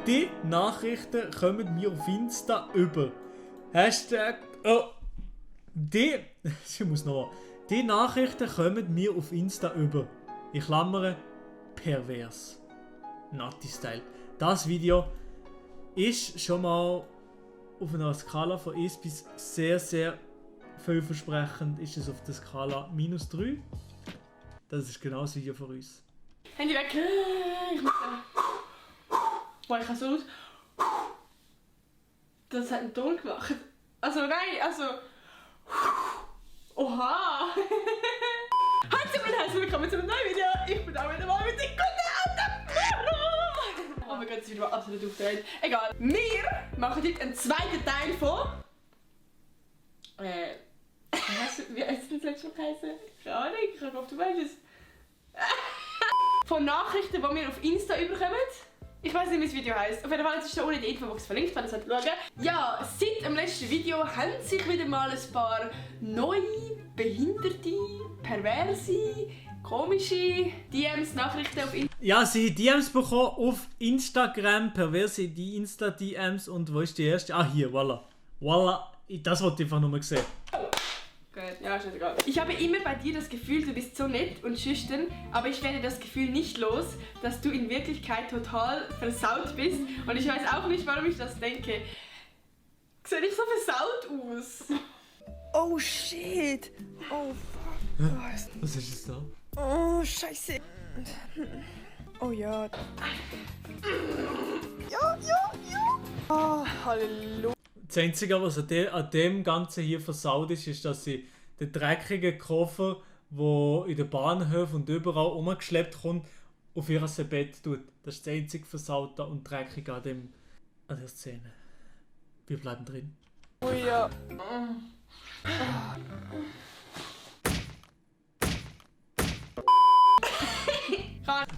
Die Nachrichten kommen mir auf Insta über. Hashtag. Oh. Ich muss noch. Die Nachrichten kommen mir auf Insta über. Ich klammere pervers. Nati Style. Das Video ist schon mal auf einer Skala von 1 bis sehr, sehr vielversprechend. Ist es auf der Skala -3. Das ist genau das Video von uns. Handy weg! Ich muss boah, ich kann so laut. Das hat einen Ton gemacht. Also nein, also... Oha! Hallo und herzlich willkommen zu einem neuen Video. Ich bin auch wieder mal mit den guten alten Oh mein Gott, das ist wieder absolut aufgedreht. Egal. Wir machen heute einen zweiten Teil von... Wie heißt das letzte Mal geheißen? Keine Ahnung, ich habe gehofft, du weißt es. Von Nachrichten, die wir auf Insta überkommen. Ich weiß nicht, wie das Video heisst. Auf jeden Fall ist da unten in der Infobox verlinkt, wenn ihr es schauen. Ja, seit dem letzten Video haben sich wieder mal ein paar neue, behinderte, perverse, komische DMs, Nachrichten auf Instagram. Ja, sie haben DMs bekommen auf Instagram, perverse Insta-DMs. Und wo ist die erste? Ah, hier, voilà. Voilà, das wollte ich einfach nur mal sehen. Gut, ja, ist egal. Ich habe immer bei dir das Gefühl, du bist so nett und schüchtern, aber ich werde das Gefühl nicht los, dass du in Wirklichkeit total versaut bist. Und ich weiß auch nicht, warum ich das denke. Sehe ich so versaut aus? Oh shit! Oh fuck! Was ist es da? Oh scheiße! Oh ja! Ja! Oh, Halleluja! Das Einzige, was an dem Ganzen hier versaut ist, ist, dass sie den dreckigen Koffer, der in den Bahnhöfen und überall umgeschleppt kommt, auf ihr Bett tut. Das ist das einzige Versaute und Dreckige an der Szene. Wir bleiben drin. Oh ja!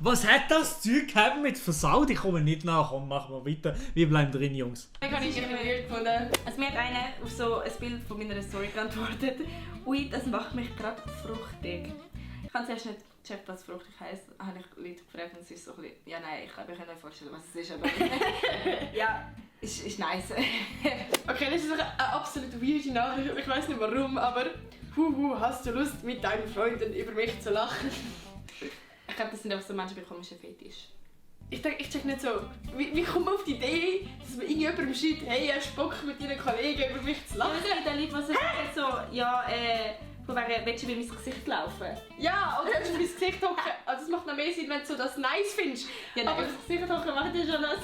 Was hat das Zeug gehabt mit versaut? Ich komme nicht nach. Komm, machen wir weiter. Wir bleiben drin, Jungs. Ich habe nicht weird gefunden. Also mir hat einer auf so ein Bild von meiner Story geantwortet. Ui, das macht mich gerade fruchtig. Ich kann zuerst nicht gecheckt, was fruchtig heisst. Habe ich Leute gefragt und es ist so ein bisschen... Ja, nein, ich kann mir nicht vorstellen, was es ist, aber... ja, ist nice. Okay, das ist eine absolut weirde Nachricht. Ich weiß nicht warum, aber... hast du Lust, mit deinen Freunden über mich zu lachen? Ich glaube, das sind auch so Menschen mit komischen Fetisch. Ich check nicht so, wie kommt man auf die Idee, dass man irgendjemandem schreibt, hey, hast du Bock mit deinen Kollegen über mich zu lachen? Ja, es gibt Leute, die sagen so, ja, von wegen, willst du über mein Gesicht laufen? Ja, oder willst du mein Gesicht hocken? Also das macht noch mehr Sinn, wenn du so das nice findest. Ja, nein. Aber das Gesicht hocken macht ja schon das.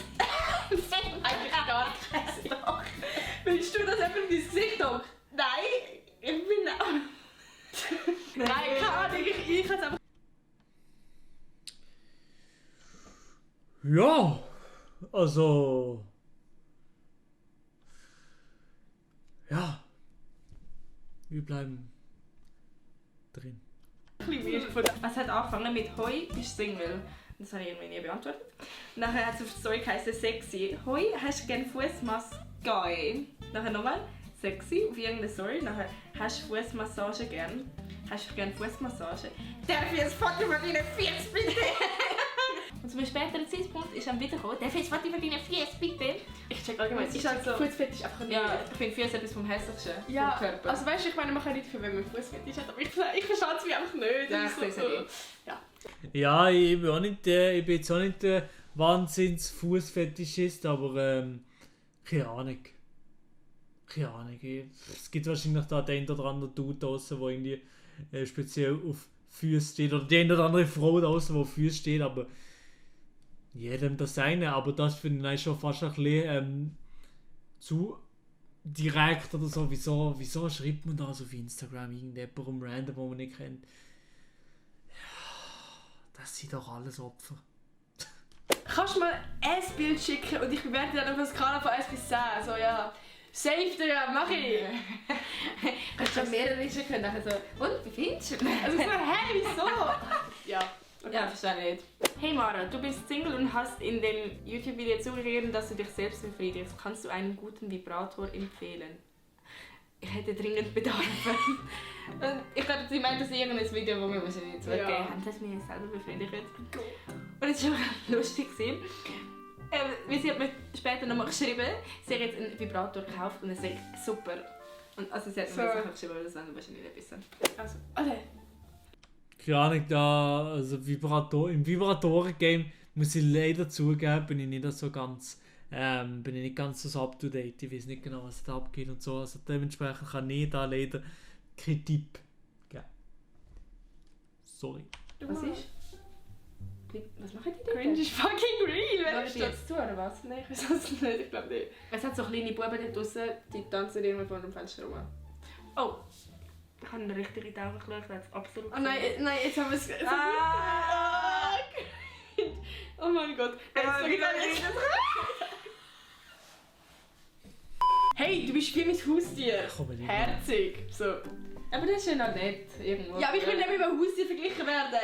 Das ist eigentlich gar keinen Sinn. Willst du, dass jemand in dein Gesicht hockt? Nein, ich bin auch... Nein, keine Ahnung, ich kann es einfach... Ja, also... Ja. Wir bleiben drin. Es hat angefangen mit «Hoi, bist du Single?» Das habe ich irgendwie nie beantwortet. Nachher hat es auf der Story geheißen «Sexy». «Hoi, hast du gerne Fußmassage?» Nachher nochmal «Sexy» auf irgendeine Story. Nachher «Hast du Fußmassage gern?» «Hast du gerne Fußmassage?» «Darf ich ein Foto von deinen Füßen bitte?» Und zu einem späteren Zeitpunkt ist dann wieder gekommen, «Darf ich ein Foto von deinen Füßen bitte?» Ich check allgemein, ich sage so, Fußfetisch einfach nicht. Ja, ich finde Füße etwas vom Hässlichsten Ja, vom Körper. also weißt du, ich meine, man kann nicht viel, wenn man Fußfetisch hat, aber ich verstehe es mir einfach nicht. Ja, Das ich ist sehe es nicht. Ja. Ja, ich bin auch nicht ich bin jetzt auch nicht der Wahnsinns-Fußfetischist, aber keine Ahnung. Keine Ahnung. Es gibt wahrscheinlich da den oder anderen Dude draussen, der irgendwie speziell auf Füße steht, oder die eine oder andere Frau draussen, die auf Füße steht, aber jedem das seine. Aber das finde ich schon fast ein bisschen zu direkt oder so. Wieso schreibt man das auf Instagram irgendjemandem random, den man nicht kennt? Das sind doch alles Opfer. Kannst du mal ein Bild schicken und ich bewerte dann auf einer Skala von 1 bis 10. So, ja. Safe, ja, mach ich. Kannst schon mehrere schicken und nachher so, und, wie findest du? Also so, hä, wieso? Ja. Okay. Ja, verstehe nicht. Hey Mara, du bist Single und hast in dem YouTube-Video zugegeben, dass du dich selbst befriedigst. Kannst du einen guten Vibrator empfehlen? Ich hätte dringend Bedarf. Und ich glaube, sie meint das irgendein Video, das wir wahrscheinlich zugegeben haben. Das hat mich selber befriedigt. Und es war schon lustig. Weil sie hat mir später nochmal geschrieben, sie hat jetzt einen Vibrator gekauft und er sagt super. Und also sie hat mir jetzt einfach geschrieben, weil das dann wahrscheinlich nicht wissen. Also, alle. Keine Ahnung, also im Vibratoren-Game muss ich leider zugeben, bin ich nicht so ganz so up to date. Ich weiß nicht genau, was da abgeht und so. Also dementsprechend kann ich da leider keinen Tipp geben. Sorry. Was ist? Was machen die denn? Cringe is fucking real, wer ist Läufst du das? jetzt zu oder was? Nein, ich weiß es nicht, ich glaube nicht. Es hat so kleine Buben da draussen, die tanzen irgendwo vor dem Fenster rum. Oh! Ich habe eine richtige Tauche geschaut, das ist absolut... Oh nein, jetzt haben wir es... Ah. Oh mein Gott. Hey, du bist wie mein Haustier. Komm, nicht. Herzig. So. Aber das ist ja noch nett, irgendwo. Ja, aber ich will nicht mit einem Haustier verglichen werden.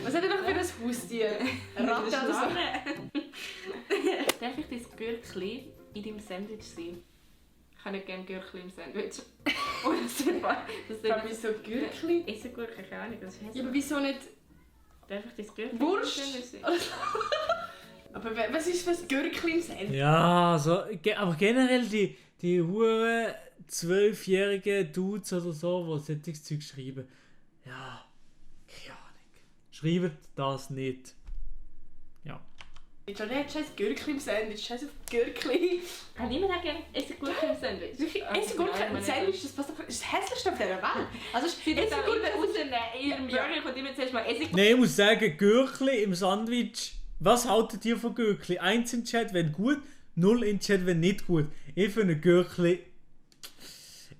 Was hat er doch für ein Haustier? Eine Ratte oder so? Darf ich dein Gürkchen in deinem Sandwich sein? Ich habe nicht gerne Gürkchen im Sandwich. Oh, das ist wahr. Aber wieso Gürkli? Essengurken, keine Ahnung, das ist Ja, hässlich. aber wieso nicht Darf ich dein Gürkchen Wurst? im Sandwich sein? Aber was ist für ein Gürkli im Sandwich? Ja, also, aber generell die huren 12-jährigen Dudes oder so, die solches Zeug schreiben. Ja, keine Ahnung. Schreibt das nicht. Ja. Schon nicht scheiß Gürkli im Sandwich, scheiß auf Gürkli. Hat niemand auch gerne Essengurken im Sandwich? Essengurken im Sandwich, das passt doch... Das ist das hässlichste auf dieser Welt. Also Essengurken Essengurken... rausnehmen. In ihrem Burger kommt immer zuerst mal Essengurken. Nein, ich muss sagen, Gürkli im Sandwich. Was haltet ihr von Gürkli? 1 in Chat, wenn gut, 0 in Chat, wenn nicht gut. Ich finde Gürkli...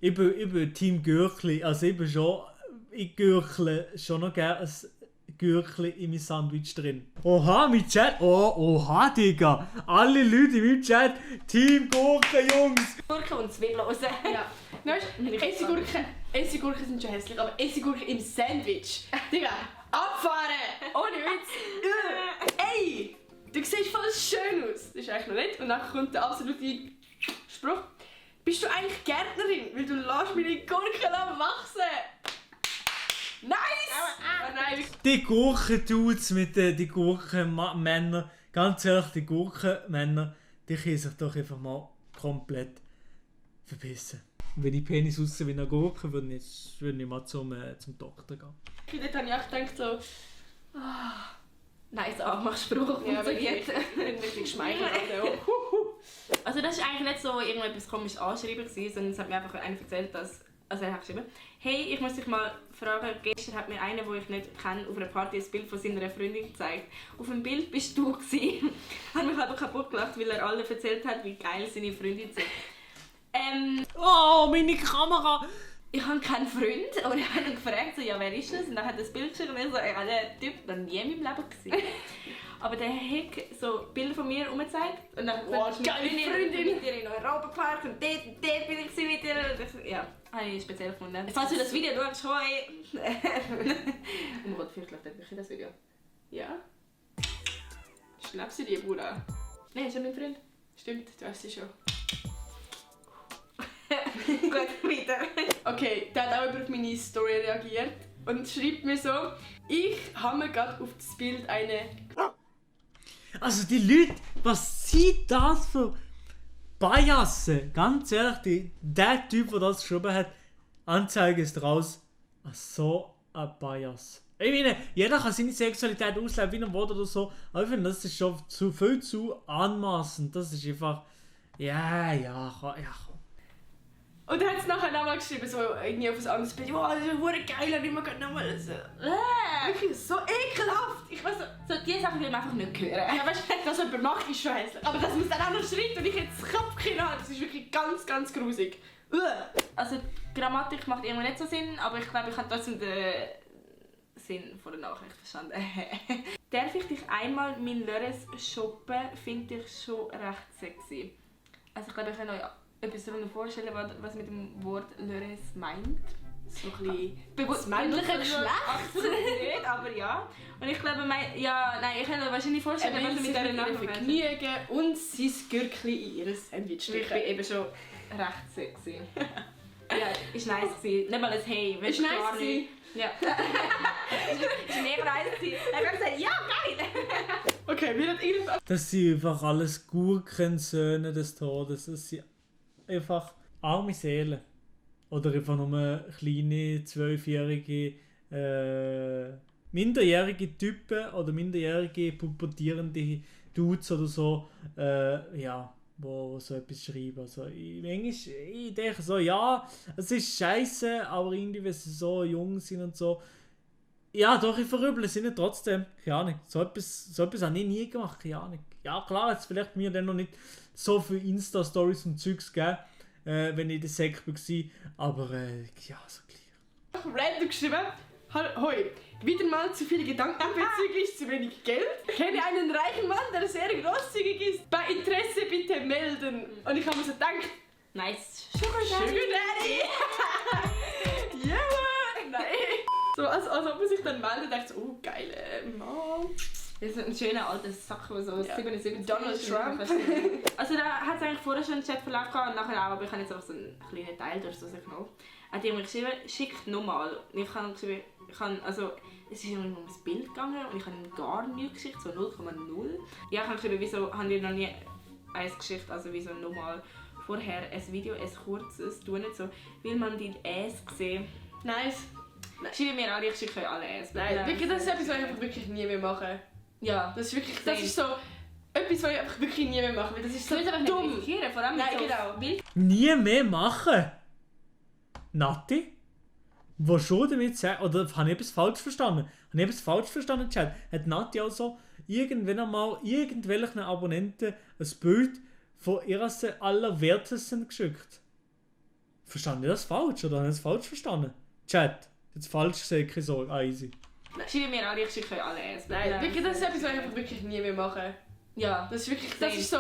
Ich bin Team Gürkli. Also ich gürkle schon noch gerne ein Gürkli in mein Sandwich drin. Oha, mein Chat. Oha, Digga. Alle Leute in meinem Chat. Team Gurken, Jungs. Gurken und Zwiebeln raus. Ja. Weißt du, Essigurken sind schon hässlich, aber Essigurken im Sandwich. Digga, abfahren! Ohne Witz. Ey! Du siehst voll schön aus. Das ist eigentlich noch nicht. Und dann kommt der absolute Spruch. Bist du eigentlich Gärtnerin? Weil du lässt meine Gurken wachsen. Nice! Oh nein, Die Gurken-Dudes mit die Gurkenmännern. Ganz ehrlich, die Gurkenmänner, die können sich doch einfach mal komplett verbissen. Wenn die Penis aussehen wie eine Gurke, würde ich mal zum Doktor gehen. dort habe ich auch gedacht so... Nice Anmachspruch. Ja, und so wirklich. jetzt. Ich bin wirklich geschmeichelt. Also das war eigentlich nicht so irgendetwas komisch anschreiben, sondern es hat mir einfach einer erzählt, dass... Also er hat geschrieben, hey, ich muss dich mal fragen, gestern hat mir einer, den ich nicht kenne, auf einer Party ein Bild von seiner Freundin gezeigt. Auf dem Bild bist du gewesen. Hat mich aber kaputt gelacht, weil er allen erzählt hat, wie geil seine Freundin sind. Oh, meine Kamera! Ich habe keinen Freund und ich habe ihn gefragt, so, ja, wer ist das? Und dann hat er das Bild geschickt und ich so, ich habe den Typ noch nie in meinem Leben gesehen. Aber der hat so Bilder von mir umgezeigt und dann Wow, hat geile Freundin. mit ihr in Europa geparkt und dort bin ich mit ihr. Und ich, ja, habe ich speziell gefunden. Falls du das Video schaust, hoi! Oh mein Gott, vielleicht läuft wirklich das Video. Ja? Schnapp sie dir, Bruder. Nein, ist ja mein Freund. Stimmt, du hast sie schon. Gut, weiter. Okay, der hat auch über meine Story reagiert und schreibt mir so: Ich habe mir gerade auf das Bild eine... Also die Leute, was sind das für Biasse? Ganz ehrlich, der Typ, der das geschrieben hat, Anzeige ist raus. Ach, so ein Bias. Ich meine, jeder kann seine Sexualität ausleben, wie er will oder so. Aber ich finde, das ist schon viel zu anmaßend. Das ist einfach... Ja, komm. Und er hat es nachher nochmal geschrieben, so irgendwie auf ein anderes Bild. Wow, das ist ja geil, und ich mag nochmal so... Wirklich so ekelhaft! Ich weiß nicht. So, diese Sachen will man einfach nicht hören. Ja, weißt du, dass jemand macht, ist schon hässlich. Aber dass man es dann auch noch schreibt und ich jetzt das Kopfkino habe, das ist wirklich ganz, ganz grusig. Also, die Grammatik macht irgendwie nicht so Sinn, aber ich glaube, ich habe trotzdem den Sinn von der Nachricht verstanden. Darf ich dich einmal mein Lörres shoppen, finde ich schon recht sexy. Also ich glaube, ich kann euch etwas darunter vorstellen, was mit dem Wort Lörres meint. So ein bisschen... Das männliche Geschlecht? Absolut nicht, aber ja. Und ich glaube, ich kann mir wahrscheinlich vorstellen, was du mit dieser Nachricht meinst. Vergnügen und sein Gürkli in ihr Sandwich Ich stecken. bin eben schon recht sexy. Ja, ist nice gewesen. Nicht mal ein Hey. Ist nice gewesen? Ja. Ist mega nice gewesen. Er hat gesagt, ja, geil! Okay, wir haben irgendwas. Das sind einfach alles Gurkensöhne des Todes. Das sind einfach arme Seelen. Oder einfach nur kleine, 12-jährige, minderjährige Typen oder minderjährige pubertierende Dudes oder so, ja, wo so etwas schreiben. Also, ich denke so, ja, es ist scheiße, aber irgendwie, wenn sie so jung sind und so, ja, doch, ich verrüble es ihnen trotzdem. Keine Ahnung. So etwas habe ich nie gemacht. Keine Ahnung. Ja, klar, jetzt vielleicht mir dann noch nicht so viele Insta-Stories und Zeugs gegeben, wenn ich in der Sek war. Aber, ja, so klar. Random geschrieben. Hoi, wieder mal zu viele Gedanken bezüglich zu wenig Geld. Ich kenne einen reichen Mann, der sehr großzügig ist. Bei Interesse bitte melden. Und ich habe mir so gedacht, Nice. Sugar Daddy. Ja, Mann! Nein! So, als ob man sich dann meldet, denkt so, oh, geile Mann. Das ist ein schöner alter Sack, der so Ja. 77 Donald ist. Trump. Also da hat es eigentlich vorher schon einen Chatverlauf gehabt und nachher auch, aber ich habe jetzt auch so einen kleinen Teil durch so genommen. Hat jemand geschrieben, schickt nochmal. Ich habe geschrieben, also es ist irgendwie um ein Bild gegangen und ich habe ihm gar nichts geschickt, so 0,0. Ja, ich habe geschrieben, wieso haben die noch nie eins geschickt, also wieso nochmal vorher ein Video, ein kurzes, tu nicht so, weil man die Ass gesehen. Nice. Schreiben mir alle, ich schicke euch alle Ass. Nein, wirklich, das ist etwas, was ich einfach wirklich nie mehr mache. Ja. Das ist wirklich, das ist so etwas, was ich einfach wirklich nie mehr mache, weil das ist so Du willst einfach nicht dumm. riskieren, vor allem mit Nein, so genau. Bild. Nie mehr machen. Nati, wo schon damit sagt, oder habe ich etwas falsch verstanden? Habe ich etwas falsch verstanden, Chat? Hat Nati also irgendwann einmal irgendwelchen Abonnenten ein Bild von ihrer Allerwertesten geschickt? Verstanden ich das falsch oder habe ich das falsch verstanden? Chat, jetzt falsch gesagt, keine Sorge, easy. Schreiben mir alle, ich schicke euch alle Ass. Nein, wirklich, das ist etwas, was ich einfach wirklich nie mehr mache. Ja. Das ist wirklich, das ist so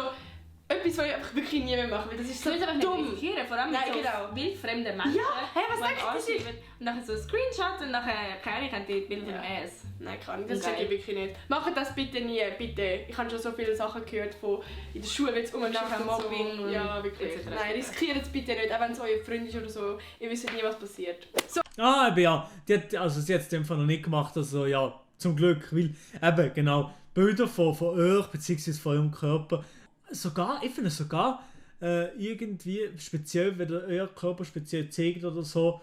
etwas, was ich einfach wirklich nie mehr mache, weil das ist Du so willst einfach nicht dumm. riskieren, vor allem mit Nein, so genau. wildfremden Menschen. Ja, hey, was die denkst du, das ist? anschreiben und nachher so ein Screenshot und nachher, keine Ahnung, haben die Bilder Ja. im Ass. Nein, kann ich. Das Geil. check ich wirklich nicht. Macht das bitte nie, bitte. Ich habe schon so viele Sachen gehört von in der Schule, wenn es nachher Mobbing so. und Ja, wirklich. etc. Nein, riskiert es bitte nicht, auch wenn es euer Freund ist oder so. Ihr wisst nie, was passiert. So, Ah, eben ja, sie hat es in dem Fall noch nicht gemacht, also ja, zum Glück, weil eben, genau, Bilder von euch, bzw. von eurem Körper, sogar, ich finde sogar, irgendwie, speziell, wenn ihr euer Körper speziell zeigt oder so,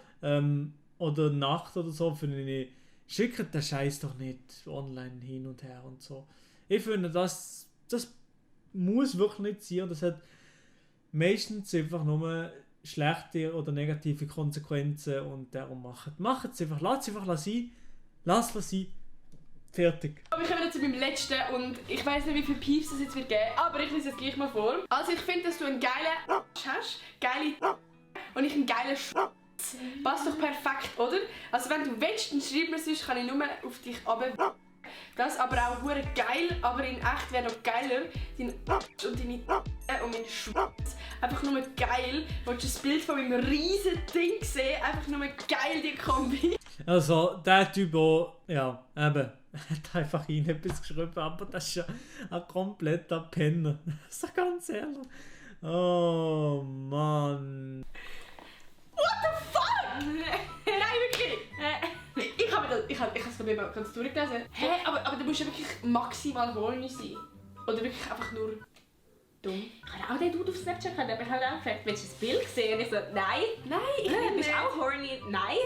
oder Nacht oder so, finde ich, schickt den Scheiß doch nicht online hin und her und so. Ich finde, das muss wirklich nicht sein, das hat meistens einfach nur schlechte oder negative Konsequenzen und darum macht es einfach, lasst es einfach sein, lasst es sein, fertig. aber ich komme jetzt zu meinem letzten und ich weiß nicht, wie viel Pieps es jetzt wird geben, aber ich lese es gleich mal vor. Also ich finde, dass du einen geilen hast, geile und ich einen geilen passt doch perfekt, oder? Also wenn du willst, dann schreib mir sonst, kann ich nur auf dich runter. Das aber auch hure geil, aber in echt wäre noch geiler, dein und deine und mein Schwanz. Einfach nur geil. Willst du das Bild von meinem riesen Ding sehen? Einfach nur geil, die Kombi. Also, der Typ auch, ja, eben, hat einfach ihn etwas geschrieben, aber das ist ja ein kompletter Penner. Das ist doch ganz ehrlich. Oh Mann. What the fuck? Nein, wirklich. Ich habe es glaube ich mal ganz durchgelesen. Hä? Aber da musst du ja wirklich maximal horny sein. Oder wirklich einfach nur dumm. Ich habe auch den Dude auf Snapchat gehabt, aber ich habe auch gefragt, willst du das Bild sehen? Und ich so, nein. Nein, ich Du will bist nicht. auch horny? Nein.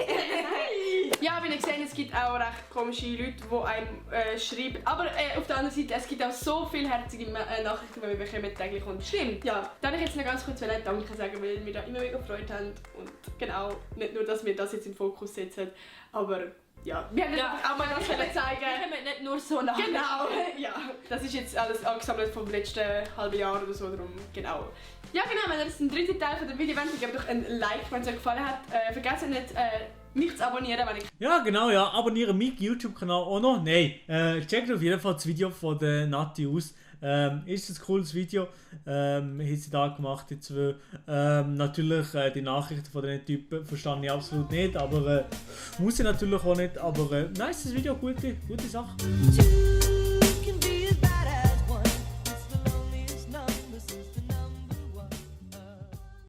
Ja, wie ich gesehen, es gibt auch recht komische Leute, die einem schreiben. Aber auf der anderen Seite, es gibt auch so viele herzige Nachrichten, die wir bekommen täglich. Und Stimmt. ja, da wollte ich jetzt noch ganz kurz Danke sagen, weil wir da immer mega Freude haben. Und genau, nicht nur, dass wir das jetzt in den Fokus setzen, aber ja, wir haben Ja. auch mal das zeigen. Wir kommen nicht nur so nach. Genau, ja. Das ist jetzt alles angesammelt vom letzten halben Jahr oder so, darum genau. Ja genau, wenn ihr das den dritten Teil von dem Video wollt, gebt doch ein Like, wenn es euch gefallen hat. Vergesst nicht, mich zu abonnieren, wenn ich... Ja, genau, ja, abonniere meinen YouTube-Kanal auch noch. Nein, checkt auf jeden Fall das Video von der Nati aus. Ist ein cooles Video, haben sie da gemacht, die zwei. Natürlich die Nachrichten von den Typen verstehe ich absolut nicht, aber muss ich natürlich auch nicht, aber nice Video, gute Sache.